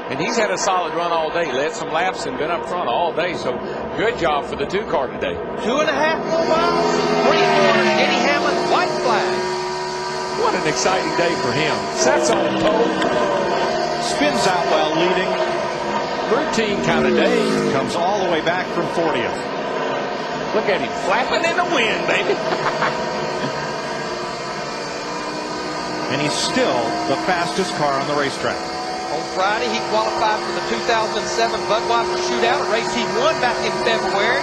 And he's had a solid run all day. Led some laps and been up front all day. So good job for the 2-car today. 2.5 more miles. 3 corners. Denny Hamlin, white flag. What an exciting day for him. Sets on pole. Spins out while leading. Routine kind of day. Comes all the way back from 40th. Look at him flapping in the wind, baby. And he's still the fastest car on the racetrack. On Friday, he qualified for the 2007 Budweiser Shootout, a race he won back in February.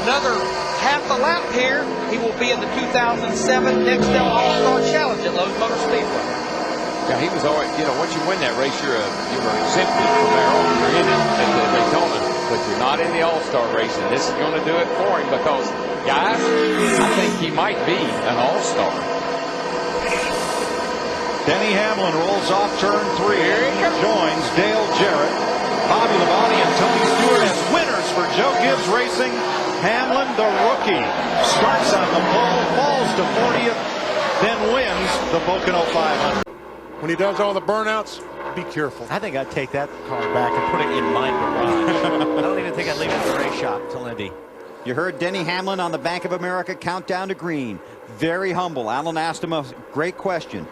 Another half a lap here, he will be in the 2007 Nextel All-Star Challenge at Lowe's Motor Speedway. Yeah, he was always, you know, once you win that race, you were exempted from there on. You're in it at the Daytona, but you're not in the All-Star race, and this is going to do it for him because, guys, I think he might be an All-Star. Denny Hamlin rolls off turn 3. He joins Dale Jarrett, Bobby Labonte, and Tony Stewart as winners for Joe Gibbs Racing. Hamlin, the rookie, starts on the pole, falls to 40th, then wins the Pocono 500. When he does all the burnouts, be careful. I think I'd take that car back and put it in my garage. I don't even think I'd leave it at the race shop till Indy. You heard Denny Hamlin on the Bank of America countdown to green. Very humble. Alan asked him a great question.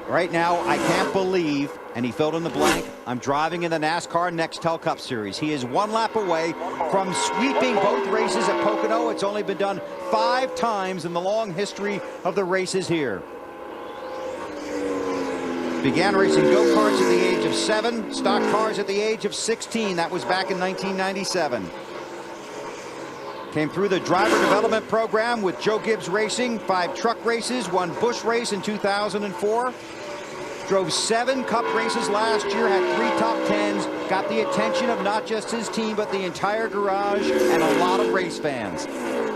Right now, I can't believe, and he filled in the blank, I'm driving in the NASCAR Nextel Cup Series. He is 1 lap away from sweeping both races at Pocono. It's only been done 5 times in the long history of the races here. Began racing go-karts at the age of 7, stock cars at the age of 16. That was back in 1997. Came through the driver development program with Joe Gibbs Racing, 5 truck races, 1 Busch race in 2004. Drove 7 Cup races last year, had 3 top 10s, got the attention of not just his team, but the entire garage and a lot of race fans.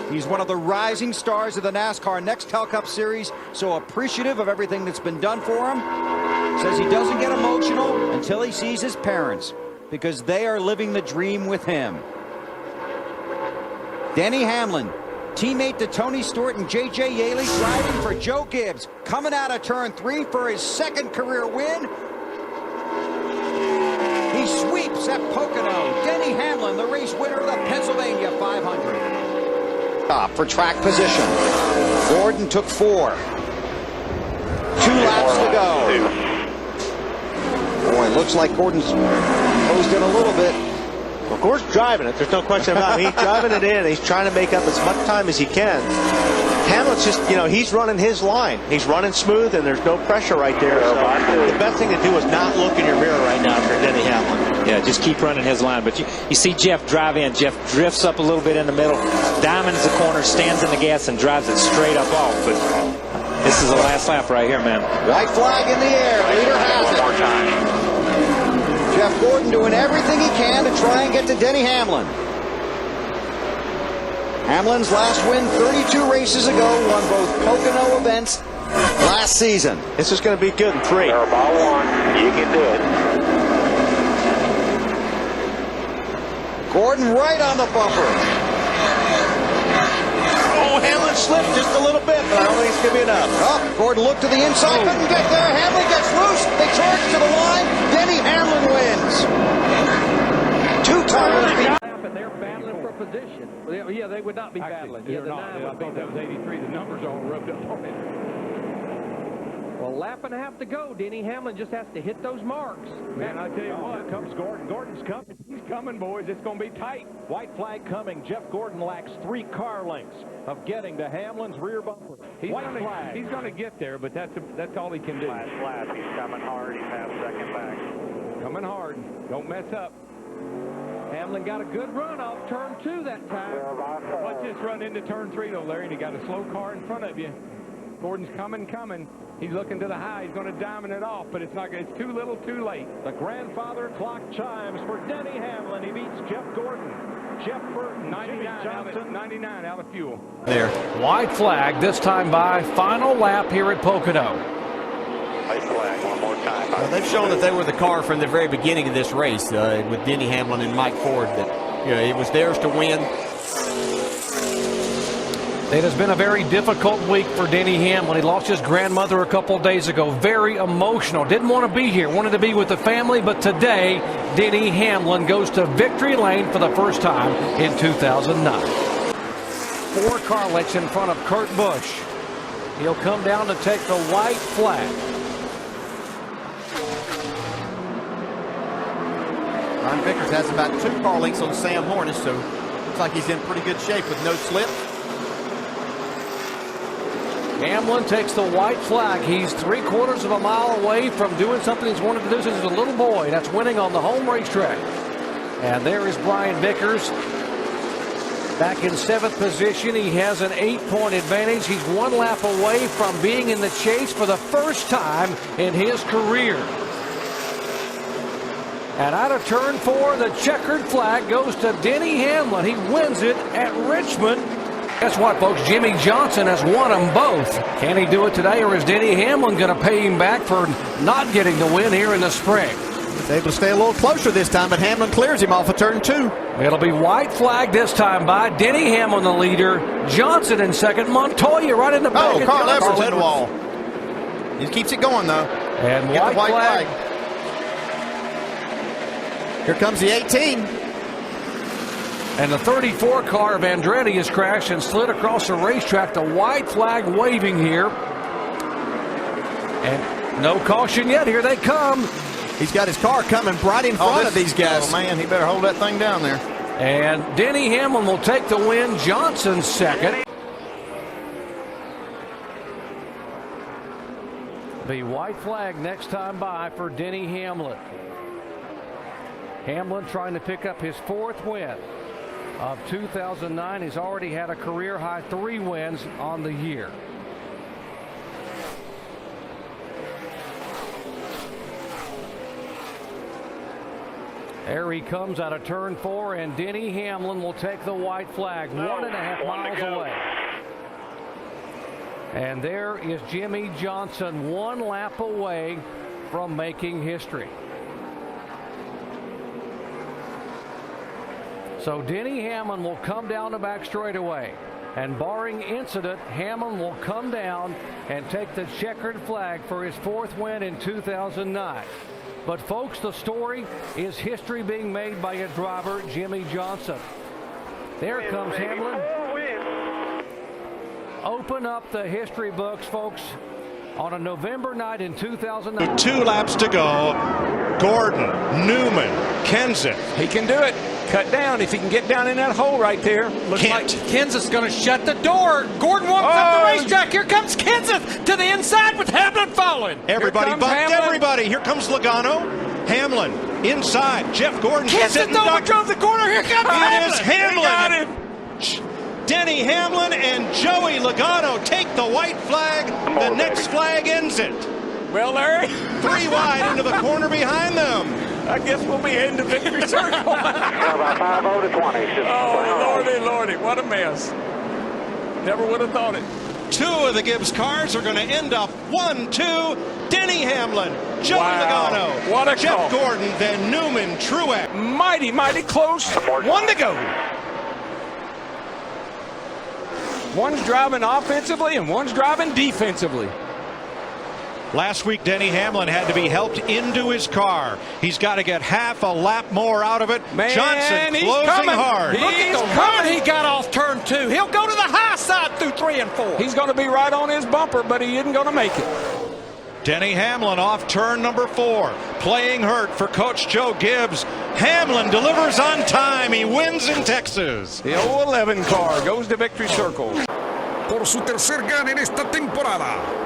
He's one of the rising stars of the NASCAR Nextel Cup Series, so appreciative of everything that's been done for him. Says he doesn't get emotional until he sees his parents, because they are living the dream with him. Denny Hamlin, teammate to Tony Stewart and J.J. Yaley, driving for Joe Gibbs, coming out of turn 3 for his 2nd career win. He sweeps at Pocono. Denny Hamlin, the race winner of the Pennsylvania 500. For track position. Gordon took 4. 2 laps to go. Boy, looks like Gordon's closed in a little bit. Of course, driving it. There's no question about it. He's driving it in. He's trying to make up as much time as he can. Hamlin's just, you know, he's running his line. He's running smooth, and there's no pressure right there. So the best thing to do is not look in your mirror right now for Denny Hamlin. Yeah, just keep running his line. But you see Jeff drive in. Jeff drifts up a little bit in the middle, diamonds the corner, stands in the gas, and drives it straight up off. But this is the last lap right here, man. White flag in the air. Leader has it. One more time. Jeff Gordon doing everything he can to try and get to Denny Hamlin. Hamlin's last win 32 races ago, won both Pocono events last season. This is going to be good in 3. You're about 1. You can do it. Gordon right on the bumper. Oh, Hamlin slipped just a little bit, but I don't think it's going to be enough. Oh, Gordon looked to the inside, couldn't get there. Hamlin gets loose. They charge to the line. Denny Hamlin wins. 2 tires. They're battling for position. Yeah, they would not be battling. Yeah, the 9 would be. That was 83. The numbers all rubbed up on it. Well, lap and a half to go. Denny Hamlin just has to hit those marks. Man, I tell you what, here comes Gordon. Gordon's coming. He's coming, boys. It's going to be tight. White flag coming. Jeff Gordon lacks 3 car lengths of getting to Hamlin's rear bumper. He's going to get there, but that's all he can do. Last lap, he's coming hard. He's half second back. Coming hard. Don't mess up. Hamlin got a good run off turn 2 that time. Watch this run into turn 3, though, Larry. And he got a slow car in front of you. Gordon's coming. He's looking to the high. He's going to diamond it off, but it's too little, too late. The grandfather clock chimes for Denny Hamlin. He beats Jeff Gordon. Jeff Burton, 99 out of fuel. There, white flag, this time by final lap here at Pocono. White flag one more time. Well, they've shown that they were the car from the very beginning of this race with Denny Hamlin and Mike Ford. That it was theirs to win. It has been a very difficult week for Denny Hamlin. He lost his grandmother a couple days ago. Very emotional. Didn't want to be here. Wanted to be with the family. But today, Denny Hamlin goes to victory lane for the first time in 2009. 4 car licks in front of Kurt Busch. He'll come down to take the white flag. Ron Vickers has about 2 car lengths on Sam Hornish, so looks like he's in pretty good shape with no slip. Hamlin takes the white flag. He's 3/4 of a mile away from doing something he's wanted to do since he was a little boy. That's winning on the home racetrack. And there is Brian Vickers back in 7th position. He has an 8-point advantage. He's 1 lap away from being in the chase for the first time in his career. And out of turn 4, the checkered flag goes to Denny Hamlin. He wins it at Richmond. Guess what, folks? Jimmy Johnson has won them both. Can he do it today, or is Denny Hamlin going to pay him back for not getting the win here in the spring? He's able to stay a little closer this time, but Hamlin clears him off of turn 2. It'll be white flag this time by Denny Hamlin, the leader. Johnson in second. Montoya right in the back. Oh, Carl Edwards hit wall. He keeps it going, though. And white flag. Here comes the 18. And the 34 car of Andretti has crashed and slid across the racetrack. The white flag waving here. And no caution yet. Here they come. He's got his car coming right in front of these guys. Oh, man, he better hold that thing down there. And Denny Hamlin will take the win. Johnson second. The white flag next time by for Denny Hamlin. Hamlin trying to pick up his 4th win of 2009. He's already had a career high 3 wins on the year. There he comes out of turn 4, and Denny Hamlin will take the white flag 1.5 miles away. And there is Jimmy Johnson 1 lap away from making history. So Denny Hamlin will come down the back straightaway. And barring incident, Hamlin will come down and take the checkered flag for his 4th win in 2009. But folks, the story is history being made by a driver, Jimmy Johnson. There comes Hamlin. Open up the history books, folks, on a November night in 2009. 2 laps to go. Gordon, Newman, Kenseth. He can do it. Cut down if he can get down in that hole right there. Looks like Kenseth's going to shut the door. Gordon walks up the racetrack. Here comes Kenseth to the inside with Hamlin following. Everybody bumped everybody. Here comes Logano. Hamlin inside. Jeff Gordon. Kenseth drove the corner. Here comes Hamlin. It is Hamlin. Denny Hamlin and Joey Logano take the white flag. The next flag ends it. Well, Larry. 3 wide into the corner behind them. I guess we'll be heading to victory circle. About 5-0 to 20. Oh, Lordy, what a mess. Never would have thought it. 2 of the Gibbs cars are going to end up 1-2. Denny Hamlin, Joey Logano, what a Jeff call. Gordon, then Newman, Truex. Mighty close. 1 to go. One's driving offensively and one's driving defensively. Last week, Denny Hamlin had to be helped into his car. He's got to get half a lap more out of it. Man, Johnson he's closing coming. hard. Look at the run he got off turn 2. He'll go to the high side through 3 and 4. He's going to be right on his bumper, but he isn't going to make it. Denny Hamlin off turn number 4. Playing hurt for Coach Joe Gibbs. Hamlin delivers on time. He wins in Texas. The 011 car goes to victory circle. Por su tercer gane en esta temporada.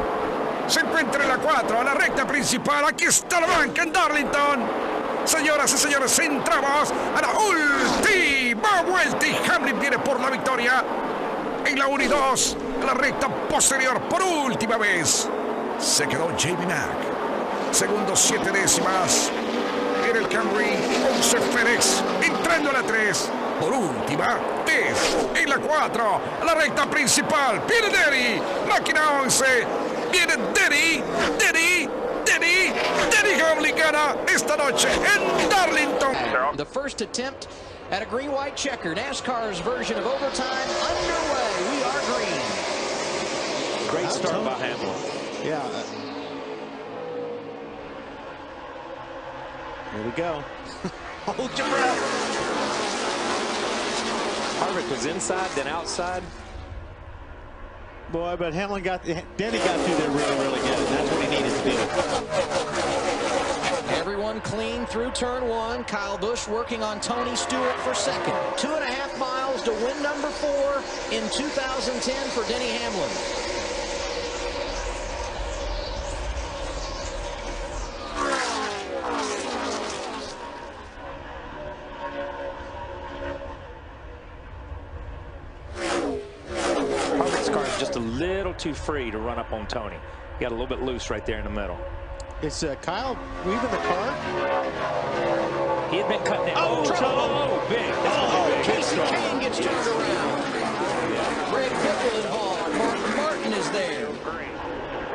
Se encuentra en la 4, a la recta principal. Aquí está la banca en Darlington. Señoras y señores, entramos a la última vuelta y Hamlin viene por la victoria. En la 1 y 2, a la recta posterior por última vez. Se quedó Jamie Mack. Segundo 7 décimas. En el Camry, 11 Fénix. Entrando a la 3. Por última vez. En la 4, a la recta principal. Viene Denny. Máquina 11. Viene Denny. Denny Hamlin gana esta noche en Darlington. The first attempt at a green-white checker. NASCAR's version of overtime underway. We are green. Great start by Hamlin. Yeah. Here we go. Hold your breath. Harvick was inside, then outside. Boy, but Hamlin Denny got through there really, really good. And that's what he needed to do. Everyone clean through turn one. Kyle Busch working on Tony Stewart for second. 2.5 miles to win number 4 in 2010 for Denny Hamlin. Just a little too free to run up on Tony. He got a little bit loose right there in the middle. Is Kyle weaving the car? He had been cutting it. Oh, big. Casey Kane gets turned around. Greg Biffle involved. Mark Martin is there.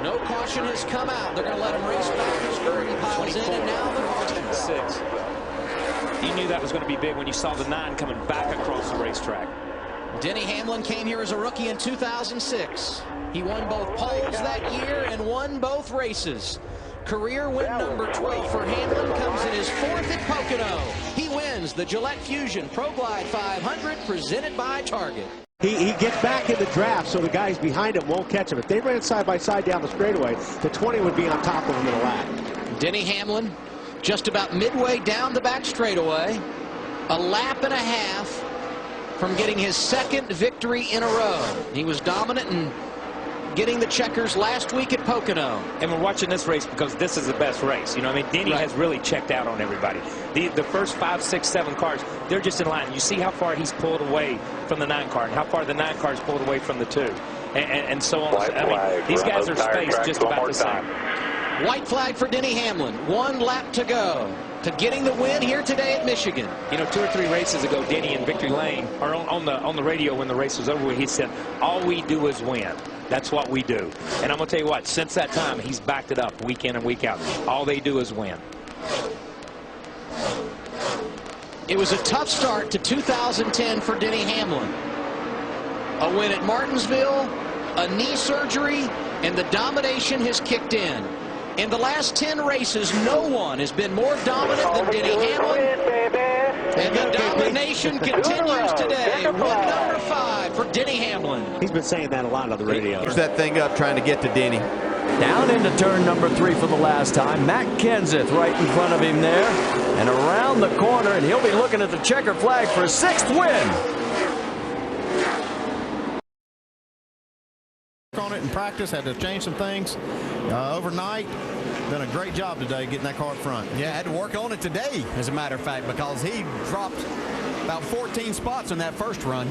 No caution has come out. They're going to let him race back as Gurney piles in, and now the caution. 6. You knew that was going to be big when you saw the 9 coming back across the racetrack. Denny Hamlin came here as a rookie in 2006. He won both poles that year and won both races. Career win number 12 for Hamlin comes in his 4th at Pocono. He wins the Gillette Fusion Pro Glide 500 presented by Target. He gets back in the draft so the guys behind him won't catch him. If they ran side by side down the straightaway, the 20 would be on top of him in a lap. Denny Hamlin just about midway down the back straightaway. A lap and a half from getting his 2nd victory in a row. He was dominant in getting the checkers last week at Pocono. And we're watching this race because this is the best race. You know, I mean, Denny has really checked out on everybody. The first 5, 6, 7 cars, they're just in line. You see how far he's pulled away from the 9 car and how far the 9 car's pulled away from the 2. And so on. I mean, these guys are spaced just about the same. White flag for Denny Hamlin. 1 lap to go to getting the win here today at Michigan. You know, 2 or 3 races ago, Denny in victory lane, or on the radio when the race was over, he said, all we do is win. That's what we do. And I'm going to tell you what, since that time, he's backed it up week in and week out. All they do is win. It was a tough start to 2010 for Denny Hamlin. A win at Martinsville, a knee surgery, and the domination has kicked in. In the last 10 races, no one has been more dominant than Denny Hamlin. And the domination continues today. Win number 5 for Denny Hamlin. He's been saying that a lot on the radio. Here's that thing up trying to get to Denny. Down into turn number 3 for the last time. Matt Kenseth right in front of him there. And around the corner, and he'll be looking at the checker flag for a 6th win. On it in practice, had to change some things overnight. Done a great job today getting that car up front. Yeah, had to work on it today, as a matter of fact, because he dropped about 14 spots in that first run.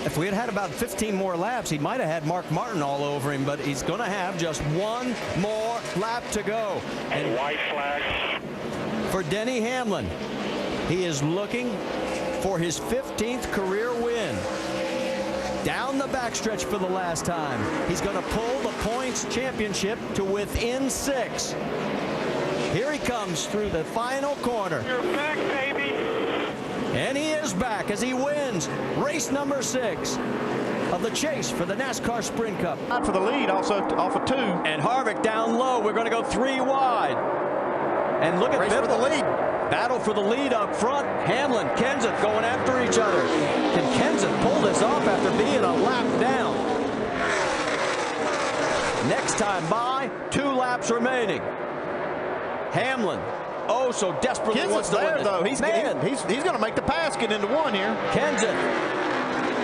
If we had had about 15 more laps, he might have had Mark Martin all over him, but he's going to have just 1 more lap to go. And white flag for Denny Hamlin. He is looking for his 15th career win. Down the backstretch for the last time. He's going to pull the points championship to within 6. Here he comes through the final corner. You're back, baby. And he is back as he wins race number 6 of the chase for the NASCAR Sprint Cup. For the lead, also off of 2. And Harvick down low. We're going to go 3 wide. And look at Race for the lead. Battle for the lead up front. Hamlin, Kenseth going after each other. Can Kenseth pull this off after being a lap down? Next time by, 2 laps remaining. Hamlin, oh so desperately wants to win this. Though. He's going to make the pass, get into 1 here. Kenseth,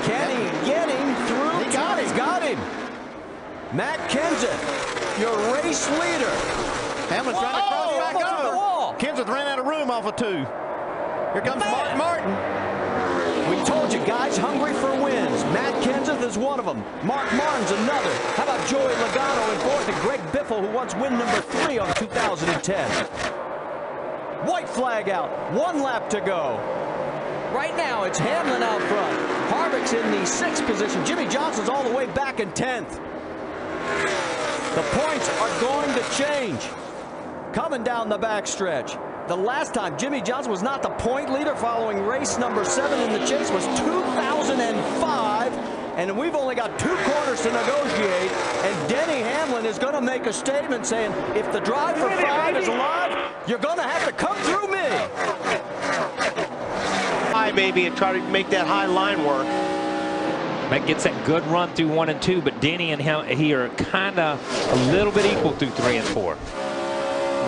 can he get him through? He got him. He's got him. Matt Kenseth, your race leader. Hamlin's trying to cross back over. Kenseth ran out of room off of 2. Here comes Mark Martin. We told you guys hungry for wins. Matt Kenseth is one of them. Mark Martin's another. How about Joey Logano in 4th and Greg Biffle, who wants win number 3 on 2010. White flag out. 1 lap to go. Right now, it's Hamlin out front. Harvick's in the 6th position. Jimmy Johnson's all the way back in 10th. The points are going to change. Coming down the backstretch. The last time Jimmy Johnson was not the point leader following race number 7 in the chase was 2005. and we've only got 2 corners to negotiate, and Denny Hamlin is going to make a statement saying, if the drive for 5 is alive, you're going to have to come through me. High, baby, and try to make that high line work. That gets that good run through 1 and 2, but Denny and he are kind of a little bit equal through 3 and 4.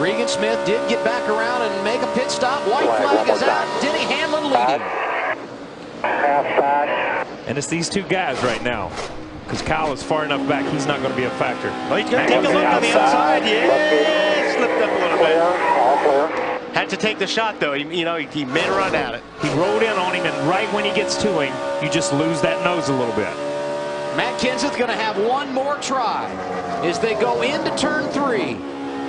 Regan Smith did get back around and make a pit stop. White flag is out. Denny Hamlin leading. And it's these 2 guys right now. Because Kyle is far enough back, he's not going to be a factor. Well, he's going to take a look on the outside. Yeah, slipped up a little bit. Had to take the shot, though. He made a run at it. He rolled in on him, and right when he gets to him, you just lose that nose a little bit. Matt Kenseth going to have one more try as they go into turn 3.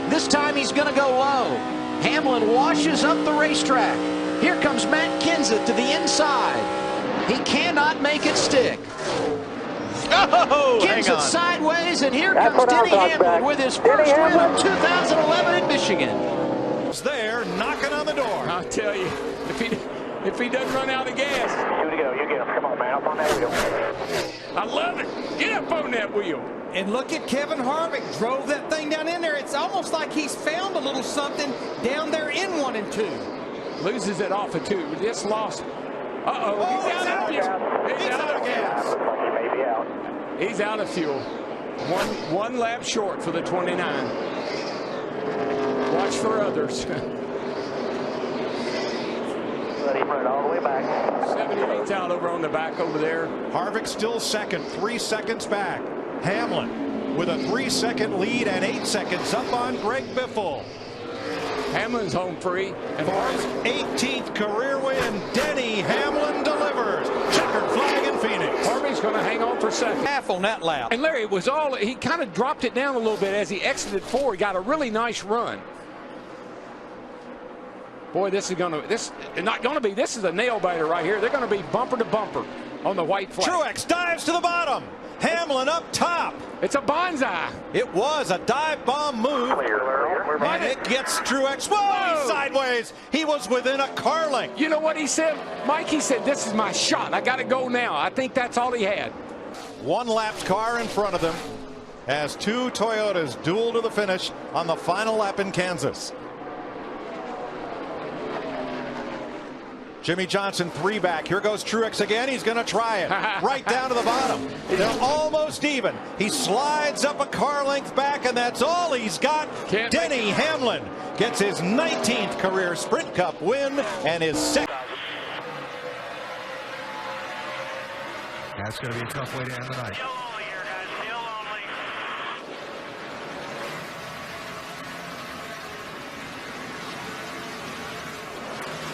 This time he's going to go low. Hamlin washes up the racetrack. Here comes Matt Kenseth to the inside. He cannot make it stick. Oh, Kenseth sideways, and here comes Denny Hamlin with his first win of 2011 in Michigan. There, knocking on the door. I'll tell you, if he doesn't run out of gas. You get him. Come on, man. Up on that wheel. I love it. Get up on that wheel. And look at Kevin Harvick. Drove that thing down in there. It's almost like he's found a little something down there in 1 and 2. Loses it off of 2. Just lost. Uh-oh. He's out of fuel. He's out of gas. He may be out. He's out of fuel. One lap short for the 29. Watch for others. Let him run all the way back. 78's out over on the back over there. Harvick still second, 3 seconds back. Hamlin with a 3-second lead and 8 seconds up on Greg Biffle. Hamlin's home free. And for his 18th career win, Denny Hamlin delivers. Checkered flag in Phoenix. Harvey's going to hang on for second. Half on that lap. And Larry, it was all, he kind of dropped it down a little bit as he exited 4. He got a really nice run. Boy, this is a nail biter right here. They're going to be bumper to bumper on the white flag. Truex dives to the bottom. Hamlin up top. It's a bonsai. It was a dive bomb move. And it gets Truex. Whoa, he's sideways. He was within a car length. You know what he said? Mike, he said, this is my shot. I got to go now. I think that's all he had. 1 lapped car in front of them as 2 Toyotas duel to the finish on the final lap in Kansas. Jimmy Johnson 3 back. Here goes Truex again. He's going to try it. Right down to the bottom. They're almost even. He slides up a car length back, and that's all he's got. Denny Hamlin gets his 19th career Sprint Cup win and his second. That's going to be a tough way to end the night.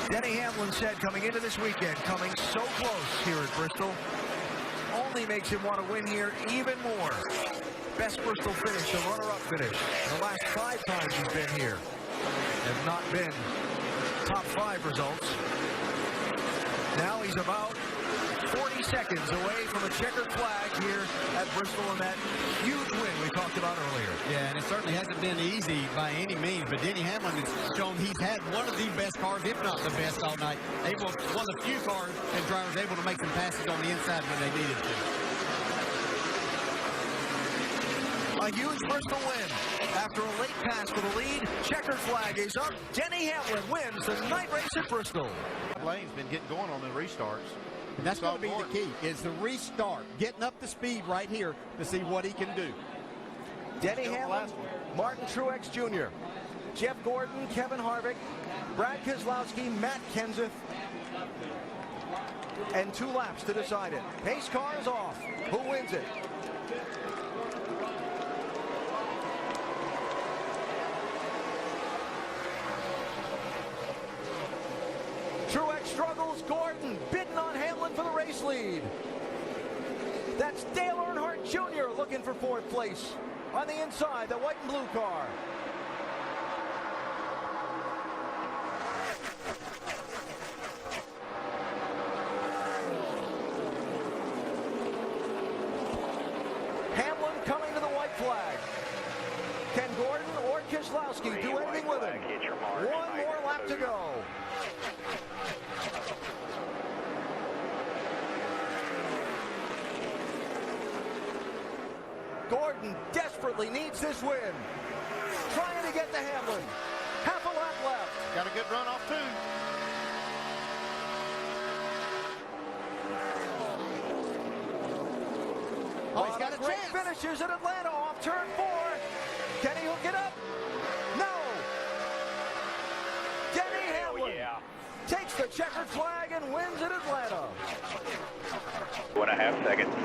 Denny Hamlin said coming into this weekend, coming so close here at Bristol, only makes him want to win here even more. Best Bristol finish, the runner-up finish. The last 5 times he's been here have not been top 5 results. Now he's about 40 seconds away from a checkered flag here at Bristol and that huge win we talked about earlier. Yeah, and it certainly hasn't been easy by any means, but Denny Hamlin has shown he's had one of the best cars, if not the best, all night. One of the few cars and drivers able to make some passes on the inside when they needed to. A huge Bristol win. After a late pass for the lead, checkered flag is up. Denny Hamlin wins the night race at Bristol. Lane's been getting going on the restarts. And that's going to be the key, is the restart. Getting up to speed right here to see what he can do. Denny Hamlin, Martin Truex Jr., Jeff Gordon, Kevin Harvick, Brad Keselowski, Matt Kenseth, and 2 laps to decide it. Pace car is off. Who wins it? Truex struggles. Gordon bidding on Hamlin for the race lead. That's Dale Earnhardt Jr. looking for 4th place. On the inside, the white and blue car. Hamlin coming to the white flag. Can Gordon or Keselowski do anything with him? 1 more lap to go. Gordon desperately needs this win. Trying to get to Hamlin. Half a lap left. Got a good run off, too. Oh, he's got a great finishes at Atlanta off turn 4. Can he hook it up? No. Denny Hamlin takes the checkered flag and wins at Atlanta. 1.5 seconds.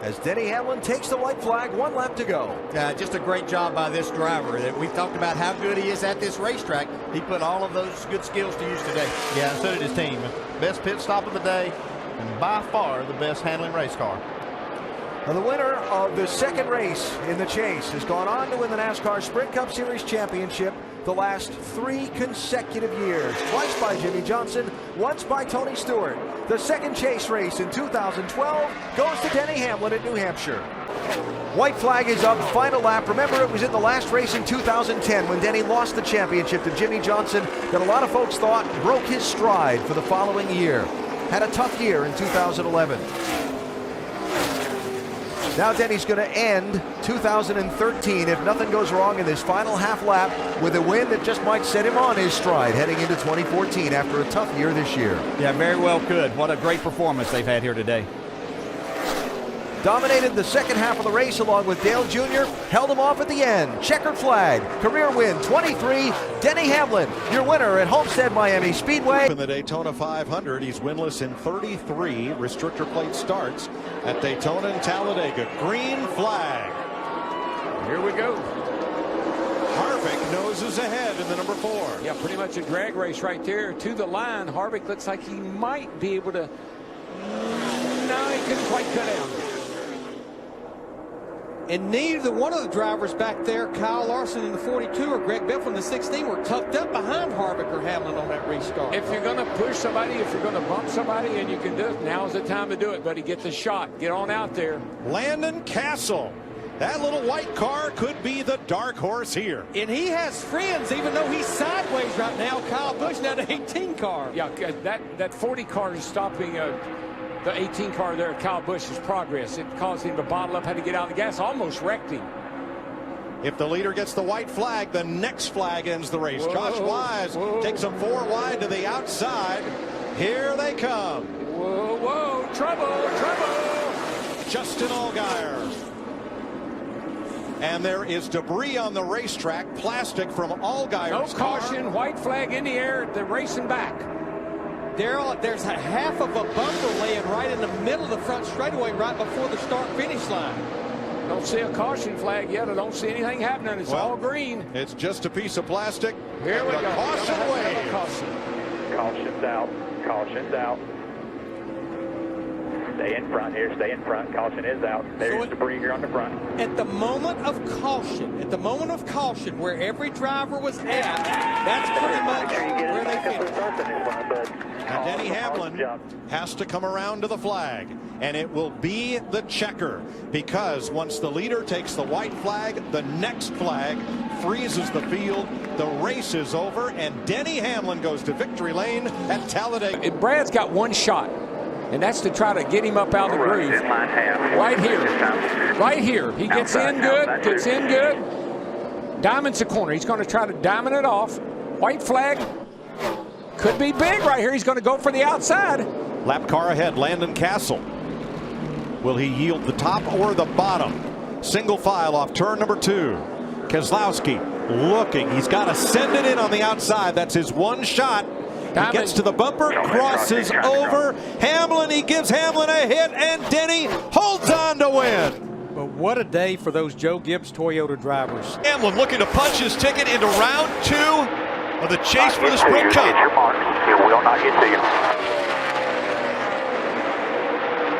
As Denny Hamlin takes the white flag, 1 lap to go. Just a great job by this driver. We've talked about how good he is at this racetrack. He put all of those good skills to use today. Yeah, and so did his team. Best pit stop of the day, and by far the best handling race car. And the winner of the second race in the chase has gone on to win the NASCAR Sprint Cup Series Championship the last 3 consecutive years. Twice by Jimmy Johnson, once by Tony Stewart. The second chase race in 2012 goes to Denny Hamlin at New Hampshire. White flag is up, final lap. Remember, it was in the last race in 2010 when Denny lost the championship to Jimmy Johnson that a lot of folks thought broke his stride for the following year. Had a tough year in 2011. Now Denny's going to end 2013 if nothing goes wrong in this final half lap with a win that just might set him on his stride heading into 2014 after a tough year this year. Yeah, very well could. What a great performance they've had here today. Dominated the second half of the race along with Dale Jr., held him off at the end. Checkered flag, career win 23, Denny Hamlin, your winner at Homestead Miami Speedway. In the Daytona 500, he's winless in 33 restrictor plate starts at Daytona and Talladega. Green flag. Here we go. Harvick noses ahead in the number 4. Yeah, pretty much a drag race right there to the line. Harvick looks like he might be able to. No, he couldn't quite cut down. And neither one of the drivers back there, Kyle Larson in the 42 or Greg Biffle in the 16, were tucked up behind Harvick or Hamlin on that restart. If you're going to push somebody, if you're going to bump somebody, and you can do it, now's the time to do it, buddy. Get the shot. Get on out there. Landon Castle. That little white car could be the dark horse here. And he has friends, even though he's sideways right now. Kyle Busch now the 18 car. Yeah, that 40 car is stopping the 18 car there at Kyle Busch's progress. It caused him to bottle up, had to get out of the gas, almost wrecked him. If the leader gets the white flag, the next flag ends the race. Whoa, Josh Wise takes them 4 wide to the outside. Here they come. Whoa, whoa, trouble, trouble. Justin Allgaier. And there is debris on the racetrack, plastic from Allgaier's car. No caution, white flag in the air, they're racing back. There's a half of a bumper laying right in the middle of the front straightaway right before the start-finish line. Don't see a caution flag yet. I don't see anything happening. It's all green. It's just a piece of plastic. Here we go. Caution wave. Caution's out. Caution's out. Stay in front here. Stay in front. Caution is out. There's debris here on the front. At the moment of caution, where every driver was at, that's pretty much where they finished. And Denny Hamlin has to come around to the flag, and it will be the checker, because once the leader takes the white flag, the next flag freezes the field. The race is over, and Denny Hamlin goes to victory lane at Talladega. Brad's got one shot, and that's to try to get him up out of the groove. Right here. Right here. He gets in good, Diamond's the corner. He's going to try to diamond it off. White flag. Could be big right here. He's going to go for the outside. Lap car ahead, Landon Castle. Will he yield the top or the bottom? Single file off turn number 2. Keselowski looking. He's got to send it in on the outside. That's his one shot. He gets to the bumper, crosses over. Hamlin, he gives Hamlin a hit, and Denny holds on to win. But what a day for those Joe Gibbs Toyota drivers. Hamlin looking to punch his ticket into round 2 of the chase for the Sprint Cup. It will not get to you.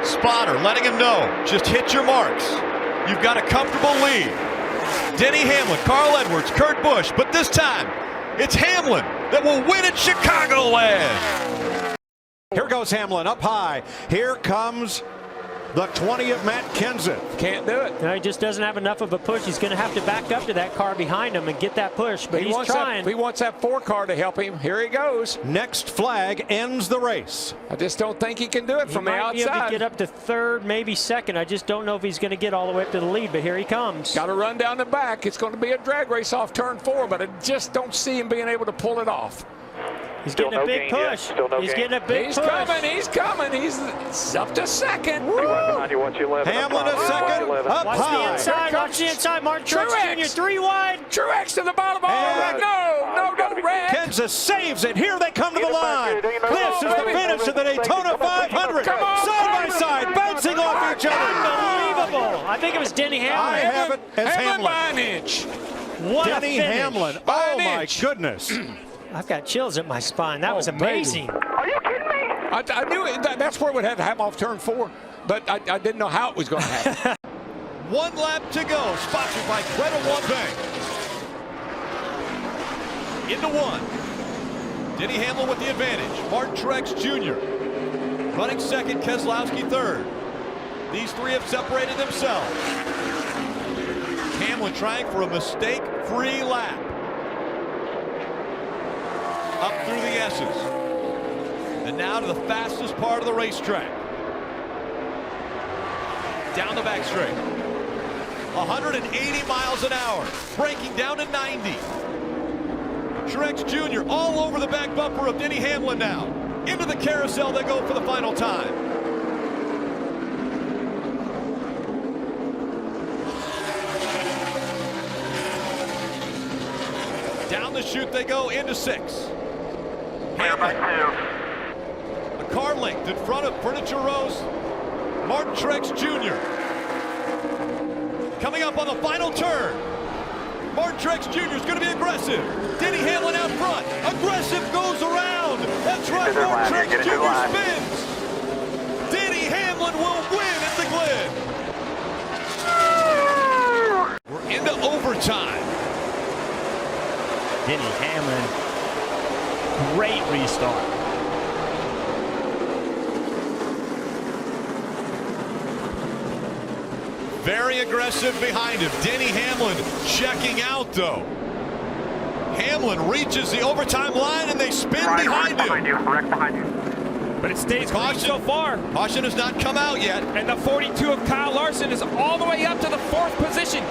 Spotter letting him know, just hit your marks. You've got a comfortable lead. Denny Hamlin, Carl Edwards, Kurt Busch, but this time it's Hamlin that will win at Chicagoland. Here goes Hamlin up high. Here comes The 20 of Matt Kenseth. Can't do it. No, he just doesn't have enough of a push. He's going to have to back up to that car behind him and get that push, but he's trying. He wants that 4 car to help him. Here he goes. Next flag ends the race. I just don't think he can do it from the outside. He might be able to get up to 3rd, maybe 2nd. I just don't know if he's going to get all the way up to the lead, but here he comes. Got to run down the back. It's going to be a drag race off turn 4, but I just don't see him being able to pull it off. He's getting a big push. He's getting a big push. He's coming. He's up to 2nd. Hamlin a 2nd. Up watch high. the inside. Watch the inside. Martin Truex Jr. 3 wide. Truex to the bottom. No, don't wreck. Kansas saves it. Here they come to the line. This is the finish of the Daytona 500. Come on, side by side, bouncing off each other. Unbelievable. I think it was Denny Hamlin. I have it as Hamlin. By an inch. What Denny a finish. Hamlin. By Oh, an my inch. goodness. I've got chills at my spine. That was amazing. Baby. Are you kidding me? I knew that's where it would have to happen off turn 4, but I didn't know how it was going to happen. 1 lap to go. Sponsored by Credit One Bank. Into 1. Denny Hamlin with the advantage. Martin Truex Jr. running 2nd. Keselowski 3rd. These 3 have separated themselves. Hamlin trying for a mistake-free lap. Up through the S's. And now to the fastest part of the racetrack. Down the back straight. 180 miles an hour. Braking down to 90. Truex Jr. all over the back bumper of Denny Hamlin now. Into the carousel they go for the final time. Down the chute they go into 6. Hamlin. A car length in front of Furniture Row's Martin Truex Jr. Coming up on the final turn. Martin Truex Jr. is going to be aggressive. Denny Hamlin out front. Aggressive goes around. That's right, Martin Truex Jr. spins. Denny Hamlin will win at the Glen. We're into overtime. Denny Hamlin. Great restart. Very aggressive behind him. Denny Hamlin checking out, though. Hamlin reaches the overtime line, and they spin behind him. But it stays clean so far. Caution has not come out yet. And the 42 of Kyle Larson is all the way up to the 4th position.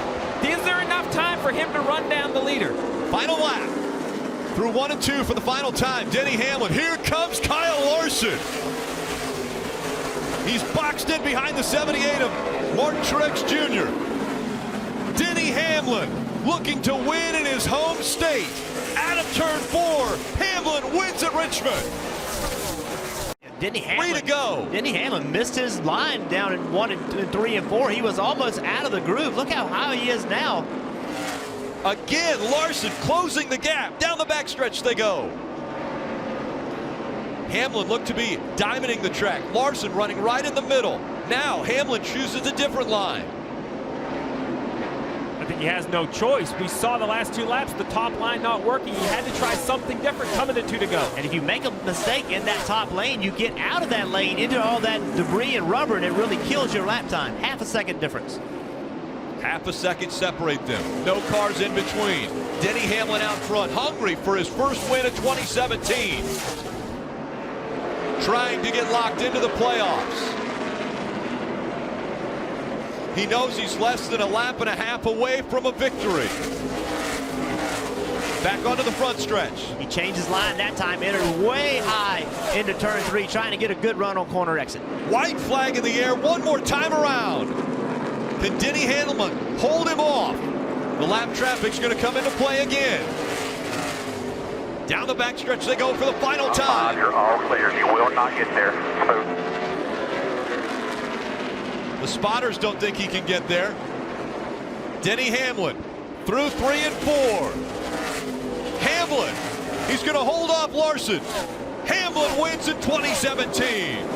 Is there enough time for him to run down the leader? Final lap. Through 1 and 2 for the final time. Denny Hamlin. Here comes Kyle Larson. He's boxed in behind the 78 of Martin Truex Jr. Denny Hamlin looking to win in his home state. Out of turn 4, Hamlin wins at Richmond. Denny Hamlin, Way to go. Denny Hamlin missed his line down in 1 and 3 and 4. He was almost out of the groove. Look how high he is now. Again, Larson closing the gap. Down the backstretch they go. Hamlin looked to be diamonding the track. Larson running right in the middle. Now Hamlin chooses a different line. I think he has no choice. We saw the last 2 laps, the top line not working. He had to try something different coming to 2 to go. And if you make a mistake in that top lane, you get out of that lane into all that debris and rubber, and it really kills your lap time. Half a second difference. Half a second separate them. No cars in between. Denny Hamlin out front, hungry for his first win of 2017. Trying to get locked into the playoffs. He knows he's less than a lap and a half away from a victory. Back onto the front stretch. He changed his line that time, entered way high into turn 3, trying to get a good run on corner exit. White flag in the air one more time around. Can Denny Hamlin hold him off? The lap traffic's going to come into play again. Down the backstretch they go for the final time. You're all clear. You will not get there. The spotters don't think he can get there. Denny Hamlin through 3 and 4. Hamlin, he's going to hold off Larson. Hamlin wins in 2017.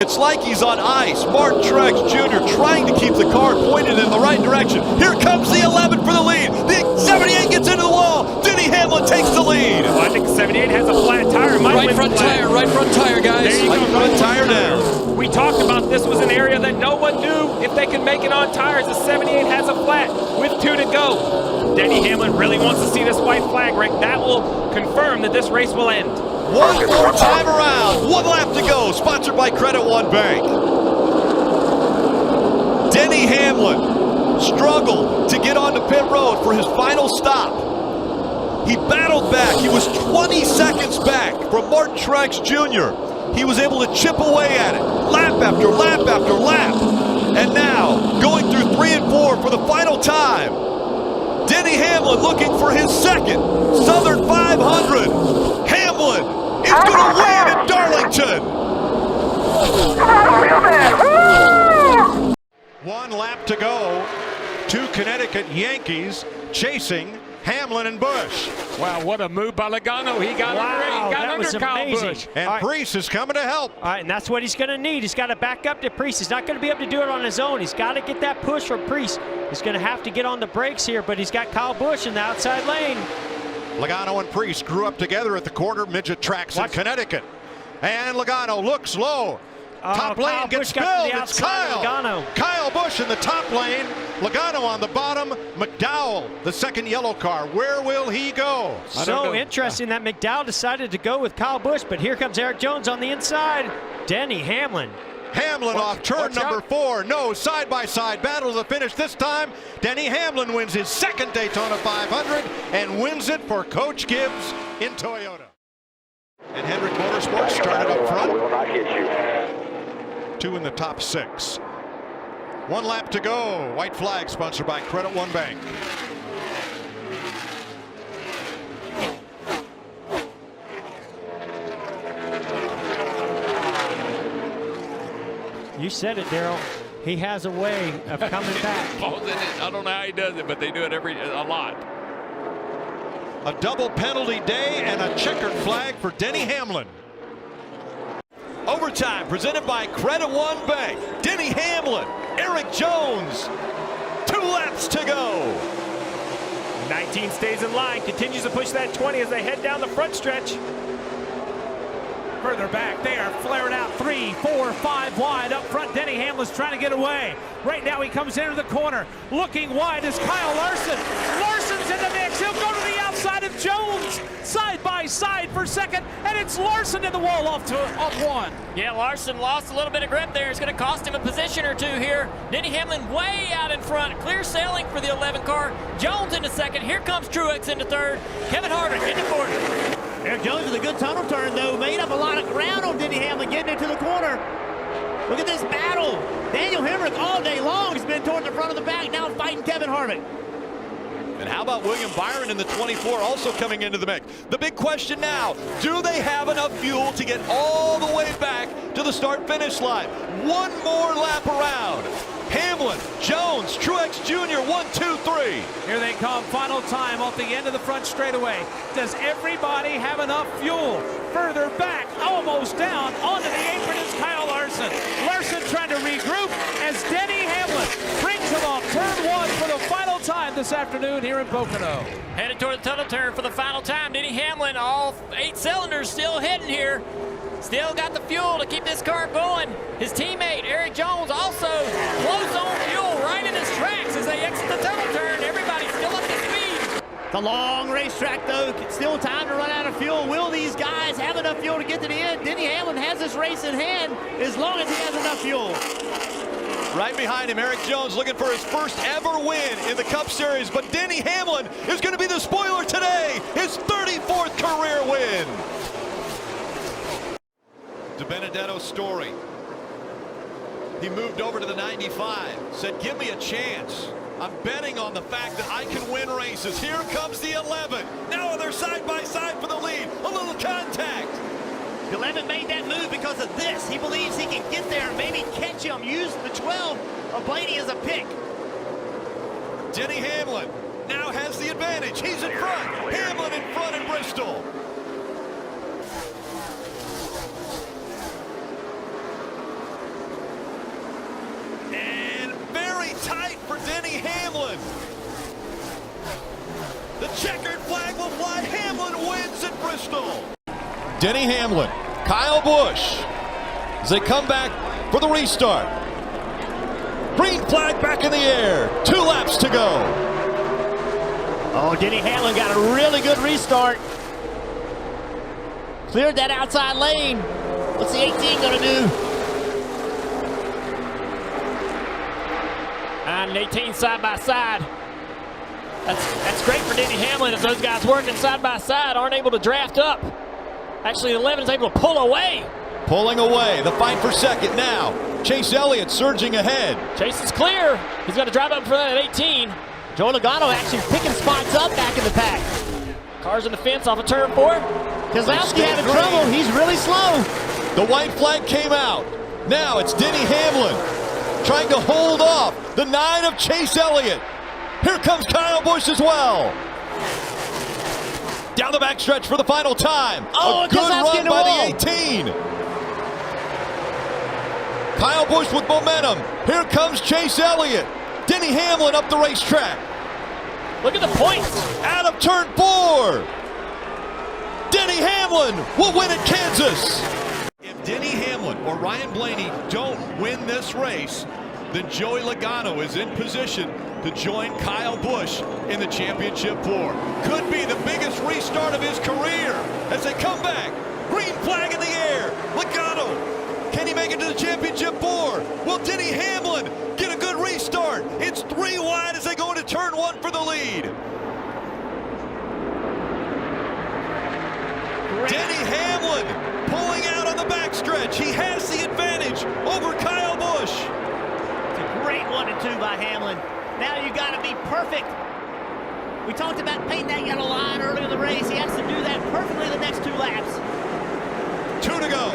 It's like he's on ice. Martin Truex Jr. trying to keep the car pointed in the right direction. Here comes the 11 for the lead. The 78 gets into the wall. Denny Hamlin takes the lead. Well, I think the 78 has a flat tire. Right front tire, guys. There you go. Front tire down. We talked about this was an area that no one knew if they could make it on tires. The 78 has a flat with 2 to go. Denny Hamlin really wants to see this white flag, Rick. That will confirm that this race will end. One more time around. 1 lap to go. Sponsored by Credit One Bank. Denny Hamlin struggled to get onto pit road for his final stop. He battled back. He was 20 seconds back from Martin Truex Jr. He was able to chip away at it, lap after lap after lap. And now, going through 3 and 4 for the final time, Denny Hamlin looking for his second Southern 500. Hamlin is going to win at Darlington. 1 lap to go. 2 Connecticut Yankees chasing Hamlin and Busch. Wow, what a move by Logano. He got under Kyle Busch. And Priest is coming to help. All right, and that's what he's going to need. He's got to back up to Priest. He's not going to be able to do it on his own. He's got to get that push from Priest. He's going to have to get on the brakes here, but he's got Kyle Busch in the outside lane. Logano and Priest grew up together at the quarter midget tracks in Connecticut. And Logano looks low. Top lane gets spilled. It's Kyle. Kyle Busch in the top lane. Logano on the bottom. McDowell, the second yellow car. Where will he go? So interesting that McDowell decided to go with Kyle Busch, but here comes Eric Jones on the inside. Denny Hamlin. Hamlin off turn number 4. No, side-by-side battle to the finish this time. Denny Hamlin wins his second Daytona 500 and wins it for Coach Gibbs in Toyota. And Hendrick Motorsports started up front. 2 in the top 6. 1 lap to go. White flag sponsored by Credit One Bank. You said it, Daryl. He has a way of coming back. I don't know how he does it, but they do it a lot. A double penalty day and a checkered flag for Denny Hamlin. Overtime presented by Credit One Bank. Denny Hamlin, Eric Jones. 2 laps to go. 19 stays in line, continues to push that 20 as they head down the front stretch. Further back, they are flaring out 3, 4, 5 wide. Up front, Denny Hamlin's trying to get away. Right now, he comes into the corner. Looking wide is Kyle Larson. Larson's in the mix. He'll go to the outside of Jones. Side by side for second, and it's Larson in the wall off 1. Yeah, Larson lost a little bit of grip there. It's going to cost him a position or 2 here. Denny Hamlin way out in front. Clear sailing for the 11 car. Jones into second. Here comes Truex into third. Kevin Harvick into fourth. Eric Jones with a good tunnel turn, though. Made up a lot of ground on Denny Hamlin getting into the corner. Look at this battle. Daniel Hemrick all day long has been toward the front of the back, now fighting Kevin Harvick. And how about William Byron in the 24 also coming into the mix? The big question now, do they have enough fuel to get all the way back to the start-finish line? 1 more lap around. Hamlin, Jones, Truex Jr., 1, 2, 3. Here they come, final time off the end of the front straightaway. Does everybody have enough fuel? Further back, almost down, onto the apron is Kyle Larson. Larson trying to regroup as Denny Hamlin brings him off turn 1 for the final time this afternoon here in Pocono. Headed toward the tunnel turn for the final time. Denny Hamlin, all 8 cylinders still hitting here. Still got the fuel to keep this car going. His teammate, Eric Jones, also close on fuel right in his tracks as they exit the tunnel turn. Everybody's still up to speed. It's a long racetrack, though. Still time to run out of fuel. Will these guys have enough fuel to get to the end? Denny Hamlin has this race in hand as long as he has enough fuel. Right behind him, Eric Jones looking for his first ever win in the Cup Series. But Denny Hamlin is going to be the spoiler today. His 34th career win. DiBenedetto's story. He moved over to the 95, said, give me a chance. I'm betting on the fact that I can win races. Here comes the 11. Now they're side by side for the lead. A little contact. The 11 made that move because of this. He believes he can get there and maybe catch him. Use the 12 of Blaney as a pick. Denny Hamlin now has the advantage. He's in front. Hamlin in front in Bristol. Tight for Denny Hamlin. The checkered flag will fly Denny Hamlin, Kyle Busch, as they come back for the restart. Green flag back in the air. 2 laps to go. Oh, Denny Hamlin got a really good restart. Cleared that outside lane. What's the 18 going to do? 9 and 18 side by side. That's great for Denny Hamlin if those guys working side by side aren't able to draft up. Actually, the 11 is able to pull away. Pulling away. The fight for second now. Chase Elliott surging ahead. Chase is clear. He's going to drive up for that at 18. Joe Logano actually picking spots up back in the pack. Cars in the fence off of turn 4. Keselowski having trouble. He's really slow. The white flag came out. Now it's Denny Hamlin trying to hold off the 9 of Chase Elliott. Here comes Kyle Busch as well. Down the backstretch for the final time. Oh, a good run by the 18. Kyle Busch with momentum. Here comes Chase Elliott. Denny Hamlin up the racetrack. Look at the points. Out of turn 4. Denny Hamlin will win at Kansas. If Denny Hamlin or Ryan Blaney don't win this race, then Joey Logano is in position to join Kyle Busch in the championship 4. Could be the biggest restart of his career as they come back. Green flag in the air. Logano, can he make it to the championship 4? Will Denny Hamlin get a good restart? It's 3 wide as they go into turn 1 for the lead. Denny Hamlin pulling out on the backstretch. He has the advantage over Kyle Busch. It's a great 1 and 2 by Hamlin. Now you got to be perfect. We talked about painting that yellow line early in the race. He has to do that perfectly the next 2 laps. 2 to go.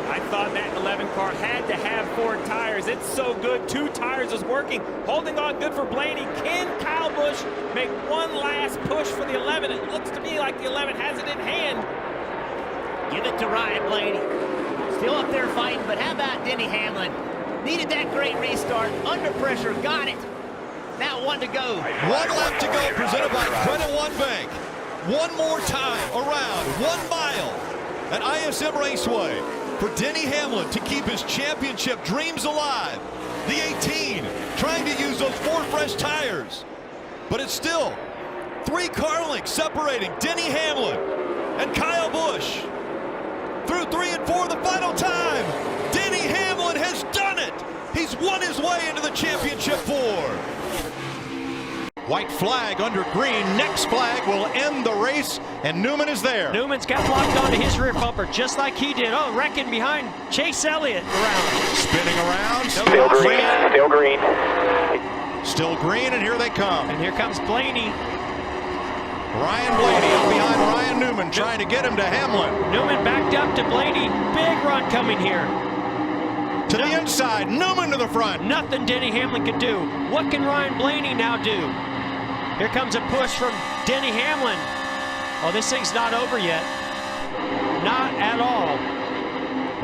I thought that 11 car had to have 4 tires. It's so good. 2 tires is working. Holding on good for Blaney. Can Kyle Busch make one last push for the 11? It looks to me like the 11 has it in hand. Give it to Ryan Blaney. Still up there fighting, but how about Denny Hamlin? Needed that great restart. Under pressure, got it. Now 1 to go. 1 lap to go, presented by Credit One Bank. One more time around 1 mile at ISM Raceway for Denny Hamlin to keep his championship dreams alive. The 18 trying to use those 4 fresh tires. But it's still 3 car lengths separating Denny Hamlin and Kyle Busch. Through 3 and 4 the final time. Denny Hamlin has done it. He's won his way into the championship 4. White flag under green. Next flag will end the race, and Newman is there. Newman's got locked onto his rear bumper just like he did. Oh, wrecking behind Chase Elliott around. Spinning around. Still green. Still green. Still green, and here they come. And here comes Blaney. Ryan Blaney up behind Ryan Newman, trying to get him to Hamlin. Newman backed up to Blaney. Big run coming here. To the inside, Newman to the front. Nothing Denny Hamlin could do. What can Ryan Blaney now do? Here comes a push from Denny Hamlin. Oh, this thing's not over yet. Not at all.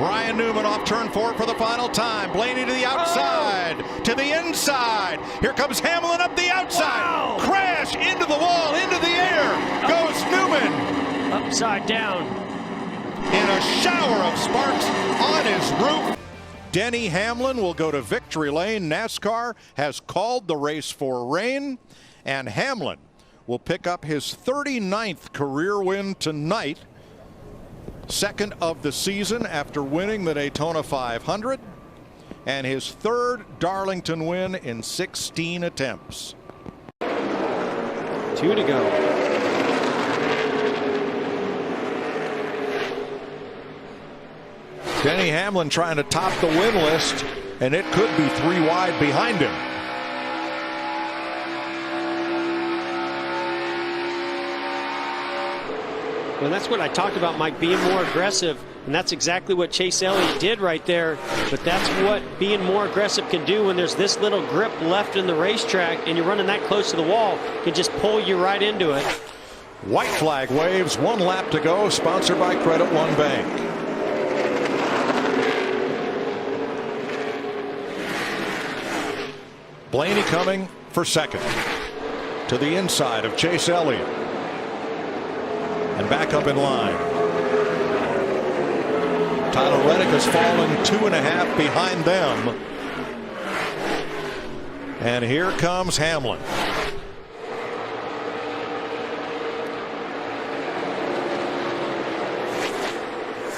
Ryan Newman off turn 4 for the final time. Blaney to the outside, to the inside. Here comes Hamlin up the outside. Wow. Crash into the wall, into the air. Goes Newman. Upside down. In a shower of sparks on his roof. Denny Hamlin will go to victory lane. NASCAR has called the race for rain, and Hamlin will pick up his 39th career win tonight. Second of the season after winning the Daytona 500, and his 3rd Darlington win in 16 attempts. 2 to go. Denny Hamlin trying to top the win list, and it could be 3 wide behind him. Well, that's what I talked about, Mike, being more aggressive, and that's exactly what Chase Elliott did right there. But that's what being more aggressive can do when there's this little grip left in the racetrack and you're running that close to the wall. It can just pull you right into it. White flag waves, 1 lap to go, sponsored by Credit One Bank. Blaney coming for second. To the inside of Chase Elliott. and back up in line. Tyler Reddick has fallen 2.5 behind them. And here comes Hamlin.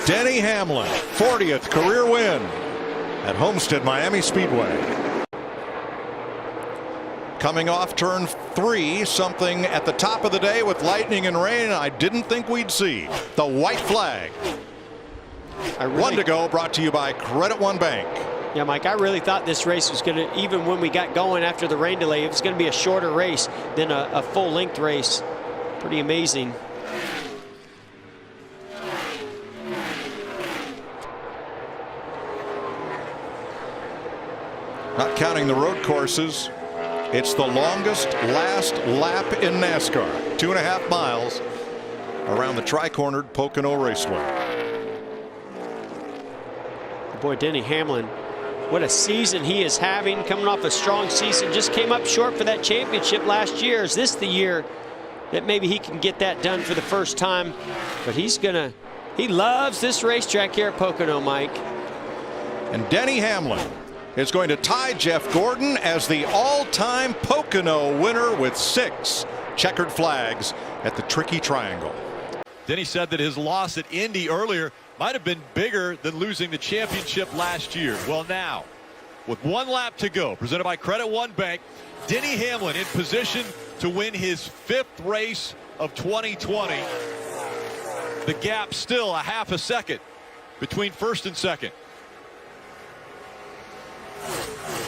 Denny Hamlin, 40th career win at Homestead Miami Speedway. Coming off turn 3, something at the top of the day with lightning and rain I didn't think we'd see. The white flag. One to go, brought to you by Credit One Bank. Yeah, Mike, I really thought this race was going to, even when we got going after the rain delay, it was going to be a shorter race than a full-length race. Pretty amazing. Not counting the road courses, it's the longest last lap in NASCAR. 2.5 miles around the tri-cornered Pocono Raceway. Boy, Denny Hamlin, what a season he is having, coming off a strong season. Just came up short for that championship last year. Is this the year that maybe he can get that done for the first time? But he loves this racetrack here at Pocono, Mike. And Denny Hamlin is going to tie Jeff Gordon as the all-time Pocono winner with 6 checkered flags at the Tricky Triangle. Denny said that his loss at Indy earlier might have been bigger than losing the championship last year. Well, now, with 1 lap to go, presented by Credit One Bank, Denny Hamlin in position to win his 5th race of 2020. The gap still a half a second between first and second.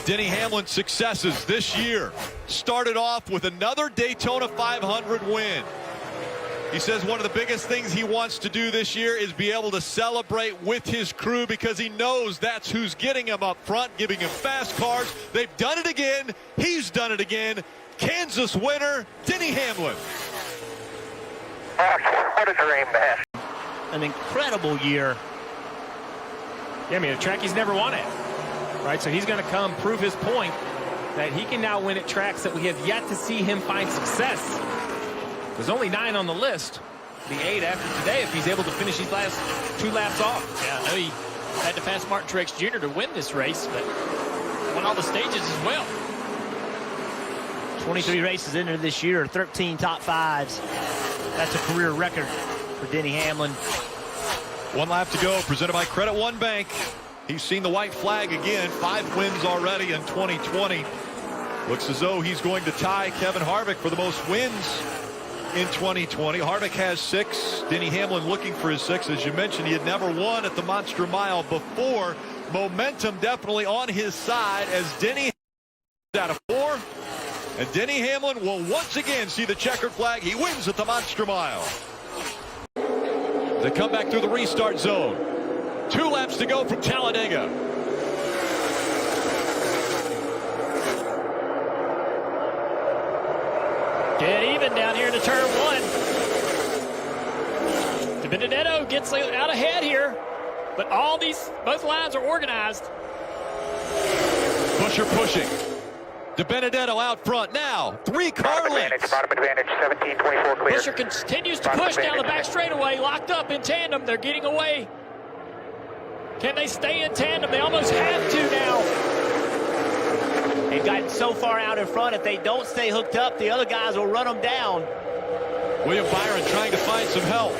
Denny Hamlin's successes this year started off with another Daytona 500 win. He says one of the biggest things he wants to do this year is be able to celebrate with his crew, because he knows that's who's getting him up front, giving him fast cars. They've done it again. He's done it again. Kansas winner, Denny Hamlin. What a dream, man. An incredible year. Yeah, I mean, a track he's never won at. Right, so he's going to come prove his point that he can now win at tracks that we have yet to see him find success. There's only 9 on the list. The 8 after today if he's able to finish these last 2 laps off. Yeah, I know he had to pass Martin Truex Jr. to win this race, but won all the stages as well. 23 races into this year, 13 top 5s. That's a career record for Denny Hamlin. 1 lap to go, presented by Credit One Bank. He's seen the white flag again. 5 wins already in 2020. Looks as though he's going to tie Kevin Harvick for the most wins in 2020. Harvick has 6. Denny Hamlin looking for his 6th. As you mentioned, he had never won at the Monster Mile before. Momentum definitely on his side as Denny out of 4. And Denny Hamlin will once again see the checkered flag. He wins at the Monster Mile. They come back through the restart zone. 2 laps to go from Talladega. Dead even down here to turn 1. Benedetto gets out ahead here, but both lines are organized. Busher pushing. Benedetto out front now. 3 car lengths. Bottom advantage, 17-24 clear. Busher continues to push down the back straightaway, locked up in tandem. They're getting away. Can they stay in tandem? They almost have to now. They've gotten so far out in front, if they don't stay hooked up, the other guys will run them down. William Byron trying to find some help.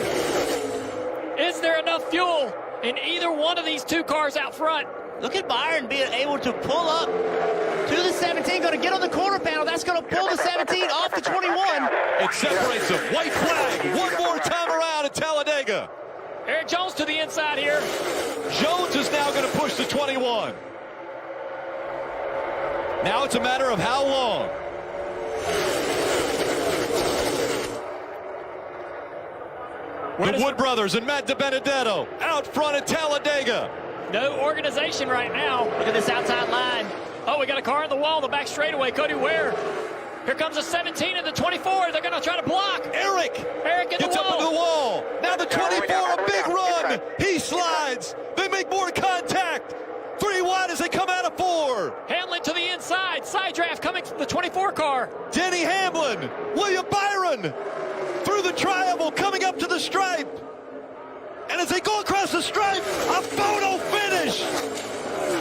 Is there enough fuel in either one of these 2 cars out front? Look at Byron being able to pull up to the 17, going to get on the corner panel. That's going to pull the 17 off the 21. It separates them. White flag. One more time around at Talladega. Eric Jones to the inside here. Jones is now going to push the 21. Now it's a matter of how long. The Wood brothers and Matt DiBenedetto out front at Talladega. No organization right now. Look at this outside line. Oh, we got a car in the wall, the back straightaway. Cody Ware. Here comes the 17 and the 24. They're going to try to block. Eric in gets the wall. up into the wall. Now the 24, a big run. He slides. They make more contact. 3 wide as they come out of 4. Hamlin to the inside. Side draft coming from the 24 car. Denny Hamlin. William Byron through the Tribal coming up to the stripe. And as they go across the stripe, a photo finish.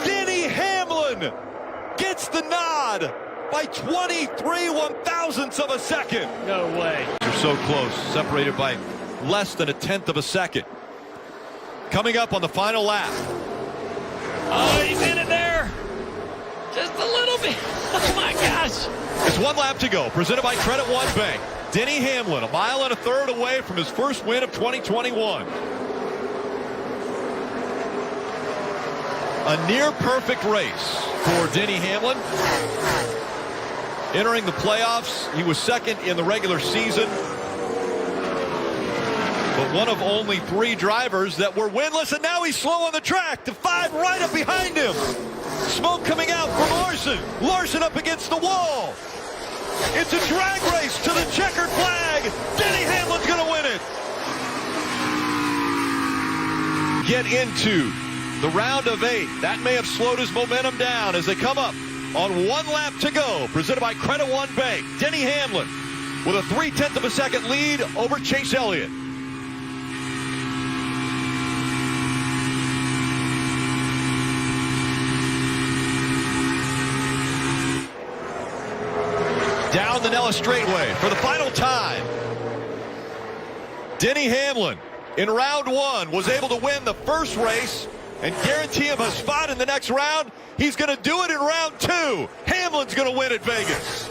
Denny Hamlin gets the nod by 23 one-thousandths of a second. No way. You're so close, separated by less than a tenth of a second. Coming up on the final lap. Oh, he's in it there. Just a little bit. Oh, my gosh. It's one lap to go, presented by Credit One Bank. Denny Hamlin, 1 1/3 miles away from his first win of 2021. A near-perfect race for Denny Hamlin. Entering the playoffs, he was second in the regular season, but one of only 3 drivers that were winless, and now he's slow on the track. The 5 right up behind him. Smoke coming out from Larson. Larson up against the wall. It's a drag race to the checkered flag. Denny Hamlin's going to win it. Get into the round of 8. That may have slowed his momentum down as they come up on 1 lap to go. Presented by Credit One Bank. Denny Hamlin with a 0.3 of a second lead over Chase Elliott. Down the Nellis straightaway for the final time. Denny Hamlin in round 1 was able to win the first race and guarantee him a spot in the next round. He's going to do it in round 2. Hamlin's going to win at Vegas.